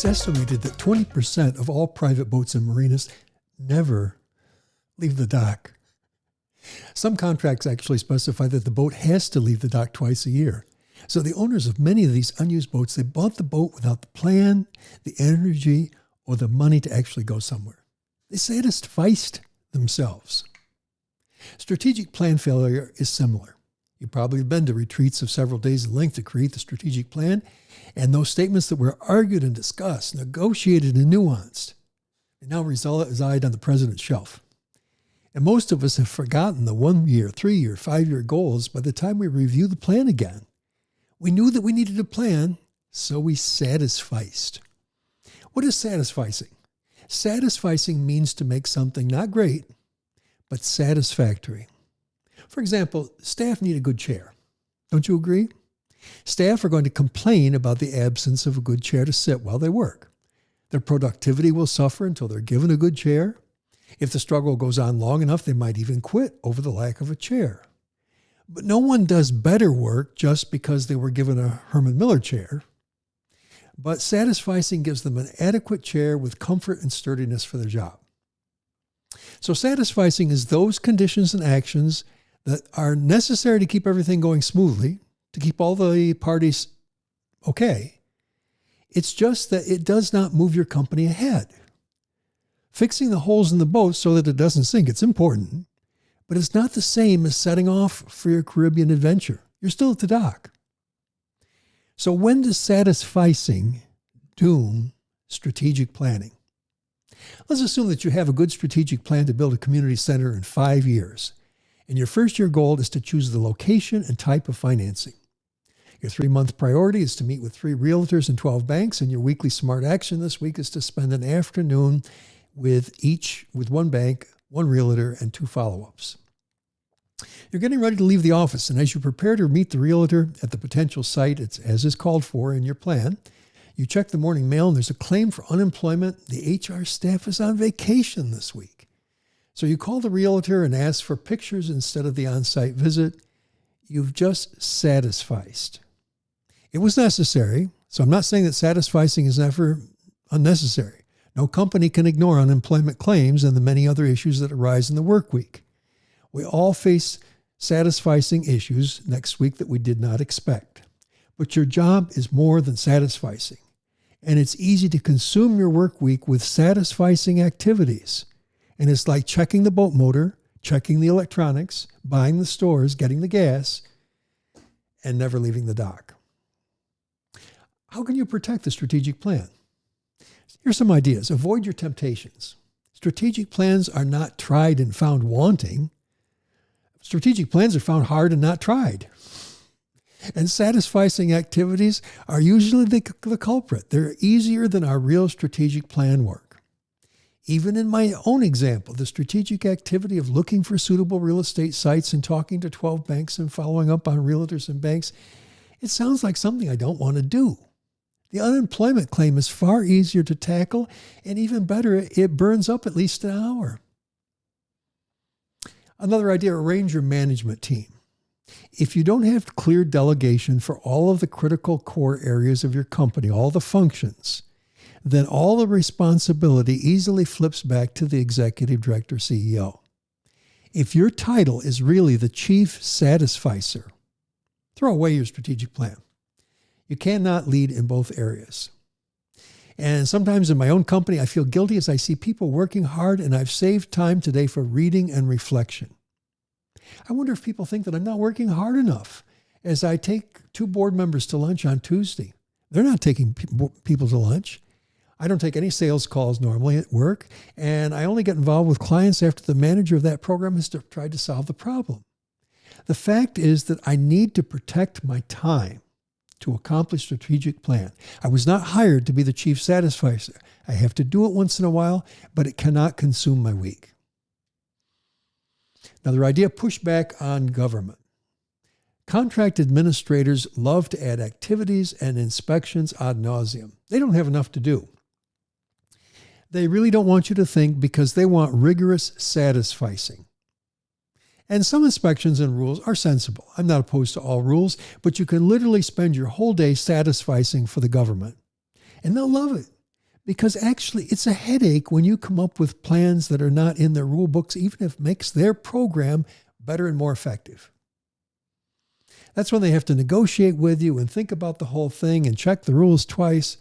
estimated that 20% of all private boats in marinas never leave the dock. Some contracts actually specify that the boat has to leave the dock twice a year. So the owners of many of these unused boats, they bought the boat without the plan, the energy, or the money to actually go somewhere. They satisficed themselves. Strategic plan failure is similar. You've probably been to retreats of several days in length to create the strategic plan, and those statements that were argued and discussed, negotiated and nuanced, they now reside on the president's shelf. And most of us have forgotten the 1 year, 3 year, 5 year goals by the time we review the plan again. We knew that we needed a plan, so we satisficed. What is satisficing? Satisficing means to make something not great, but satisfactory. For example, staff need a good chair. Don't you agree? Staff are going to complain about the absence of a good chair to sit while they work. Their productivity will suffer until they're given a good chair. If the struggle goes on long enough, they might even quit over the lack of a chair. But no one does better work just because they were given a Herman Miller chair. But satisficing gives them an adequate chair with comfort and sturdiness for their job. So satisficing is those conditions and actions that are necessary to keep everything going smoothly, to keep all the parties okay. It's just that it does not move your company ahead. Fixing the holes in the boat so that it doesn't sink, it's important, but it's not the same as setting off for your Caribbean adventure. You're still at the dock. So when does satisficing doom strategic planning? Let's assume that you have a good strategic plan to build a community center in 5 years. And your first year goal is to choose the location and type of financing. Your 3-month priority is to meet with 3 realtors and 12 banks, and your weekly smart action this week is to spend an afternoon with one bank, 1 realtor, and 2 follow-ups. You're getting ready to leave the office, and as you prepare to meet the realtor at the potential site, as is called for in your plan, you check the morning mail and there's a claim for unemployment. The HR staff is on vacation this week. So you call the realtor and ask for pictures instead of the on-site visit. You've just satisficed. It was necessary, so I'm not saying that satisficing is never unnecessary. No company can ignore unemployment claims and the many other issues that arise in the work week. We all face satisficing issues next week that we did not expect. But your job is more than satisficing. And it's easy to consume your work week with satisficing activities. And it's like checking the boat motor, checking the electronics, buying the stores, getting the gas, and never leaving the dock. How can you protect the strategic plan? Here's some ideas. Avoid your temptations. Strategic plans are not tried and found wanting. Strategic plans are found hard and not tried. And satisficing activities are usually the culprit. They're easier than our real strategic plan work. Even in my own example, the strategic activity of looking for suitable real estate sites and talking to 12 banks and following up on realtors and banks, it sounds like something I don't want to do. The unemployment claim is far easier to tackle, and even better, it burns up at least an hour. Another idea, arrange your management team. If you don't have clear delegation for all of the critical core areas of your company, all the functions, then all the responsibility easily flips back to the executive director, CEO. If your title is really the chief satisficer, throw away your strategic plan. You cannot lead in both areas. And sometimes in my own company, I feel guilty as I see people working hard, and I've saved time today for reading and reflection. I wonder if people think that I'm not working hard enough as I take 2 board members to lunch on Tuesday. They're not taking people to lunch. I don't take any sales calls normally at work, and I only get involved with clients after the manager of that program has tried to solve the problem. The fact is that I need to protect my time to accomplish strategic plan. I was not hired to be the chief satisficer. I have to do it once in a while, but it cannot consume my week. Another idea, push back on government. Contract administrators love to add activities and inspections ad nauseum. They don't have enough to do. They really don't want you to think because they want rigorous satisficing. And some inspections and rules are sensible. I'm not opposed to all rules, but you can literally spend your whole day satisficing for the government. And they'll love it. Because actually, it's a headache when you come up with plans that are not in their rule books, even if it makes their program better and more effective. That's when they have to negotiate with you and think about the whole thing and check the rules twice.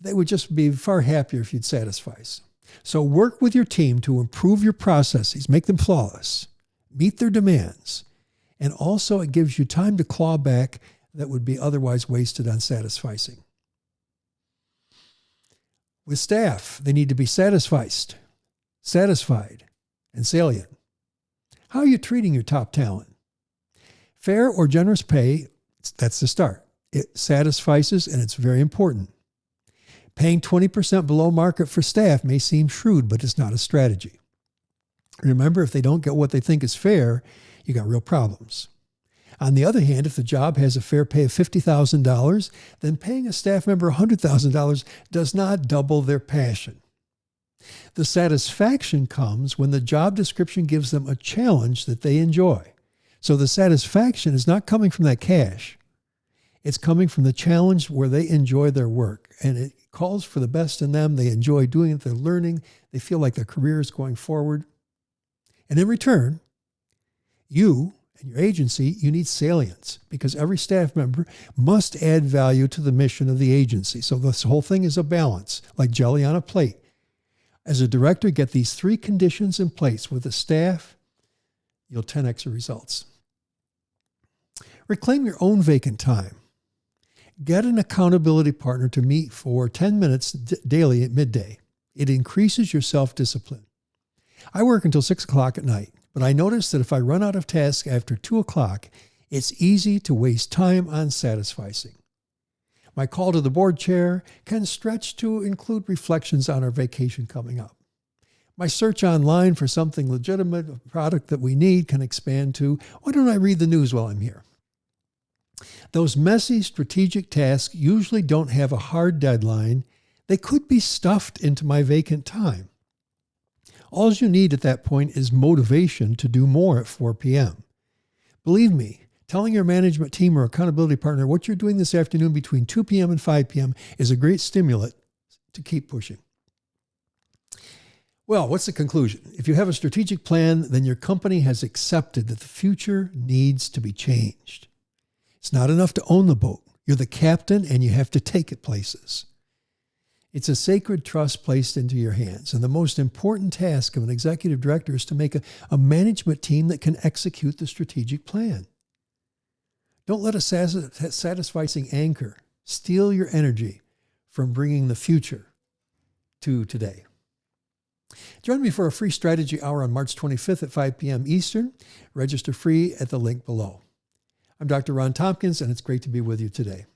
They would just be far happier if you'd Satisfice. So work with your team to improve your processes, make them flawless, meet their demands, and also it gives you time to claw back that would be otherwise wasted on Satisficing. With staff, they need to be satisfied, and salient. How are you treating your top talent? Fair or generous pay, that's the start. It satisfies, and it's very important. Paying 20% below market for staff may seem shrewd, but it's not a strategy. Remember, if they don't get what they think is fair, you got real problems. On the other hand, if the job has a fair pay of $50,000, then paying a staff member $100,000 does not double their passion. The satisfaction comes when the job description gives them a challenge that they enjoy. So the satisfaction is not coming from that cash. It's coming from the challenge where they enjoy their work, and it calls for the best in them. They enjoy doing it. They're learning. They feel like their career is going forward. And in return, you and your agency, you need salience, because every staff member must add value to the mission of the agency. So this whole thing is a balance, like jelly on a plate. As a director, get these 3 conditions in place with the staff, you'll 10x your results. Reclaim your own vacant time. Get an accountability partner to meet for 10 minutes daily at midday. It increases your self-discipline. I work until 6 o'clock at night, but I notice that if I run out of tasks after 2 o'clock, it's easy to waste time on Satisficing. My call to the board chair can stretch to include reflections on our vacation coming up. My search online for something legitimate, a product that we need, can expand to, why don't I read the news while I'm here? Those messy strategic tasks usually don't have a hard deadline. They could be stuffed into my vacant time. All you need at that point is motivation to do more at 4 p.m. Believe me, telling your management team or accountability partner what you're doing this afternoon between 2 p.m. and 5 p.m. is a great stimulant to keep pushing. Well, what's the conclusion? If you have a strategic plan, then your company has accepted that the future needs to be changed. It's not enough to own the boat. You're the captain and you have to take it places. It's a sacred trust placed into your hands. And the most important task of an executive director is to make a management team that can execute the strategic plan. Don't let a satisficing anchor steal your energy from bringing the future to today. Join me for a free strategy hour on March 25th at 5 p.m. Eastern. Register free at the link below. I'm Dr. Ron Tompkins, and it's great to be with you today.